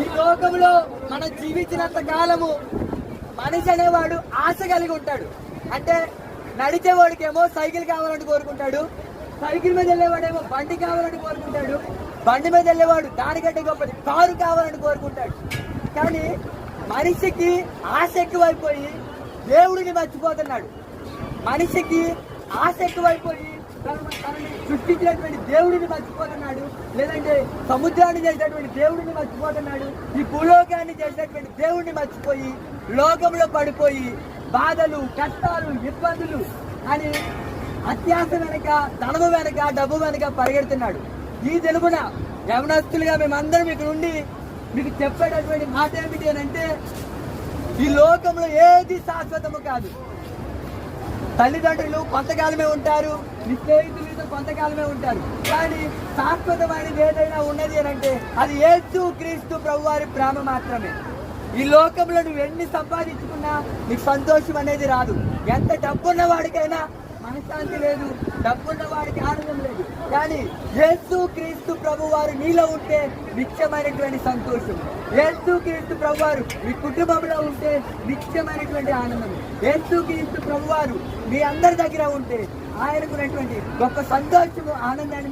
ఈ లోకంలో మనం జీవించినంత కాలము మనిషి అనేవాడు ఆశ కలిగి ఉంటాడు. అంటే నడిచేవాడికేమో సైకిల్ కావాలని కోరుకుంటాడు, సైకిల్ మీద వెళ్ళేవాడేమో బండి కావాలని కోరుకుంటాడు, బండి మీద వెళ్ళేవాడు దానికంటే గొప్పది కారు కావాలని కోరుకుంటాడు. కానీ మనిషికి ఆశ ఎక్కువైపోయి దేవుడిని మర్చిపోతున్నాడు. మనిషికి ఆశ ఎక్కువైపోయి తనని సృష్టించినటువంటి దేవుడిని మర్చిపోతున్నాడు, లేదంటే సముద్రాన్ని చేసినటువంటి దేవుడిని మర్చిపోతున్నాడు, ఈ భూలోకాన్ని చేసినటువంటి దేవుడిని మర్చిపోయి లోకంలో పడిపోయి బాధలు, కష్టాలు, ఇబ్బందులు అని అత్యాశ వెనక, ధనము వెనక, డబ్బు వెనక పరిగెడుతున్నాడు. ఈ తెలుగున యవనస్తులుగా మేమందరం ఇక్కడ ఉండి మీకు చెప్పేటటువంటి మాట ఏమిటి అని అంటే, ఈ లోకంలో ఏది శాశ్వతము కాదు. తల్లిదండ్రులు కొంతకాలమే ఉంటారు, నీ స్నేహితులతో కొంతకాలమే ఉంటారు, కానీ శాశ్వతమైనది ఏదైనా ఉన్నది అని అంటే అది యేసు క్రీస్తు ప్రభువారి ప్రేమ మాత్రమే. ఈ లోకంలో నువ్వు ఎన్ని సంపాదించుకున్నా నీకు సంతోషం అనేది రాదు. ఎంత డబ్బున్న వాడికైనా మనశ్శాంతి లేదు, డబ్బున్న వాడికి ఆనందం లేదు. కానీ యేసు క్రీస్తు ప్రభువారు నీలో ఉంటే నిత్యమైనటువంటి సంతోషం. యేసు క్రీస్తు ప్రభువారు మీ కుటుంబంలో ఉంటే నిత్యమైనటువంటి ఆనందం. యేసు క్రీస్తు ప్రభువారు మీ అందరి దగ్గర ఉంటే ఆయనకున్నటువంటి గొప్ప సంతోషము, ఆనందాన్ని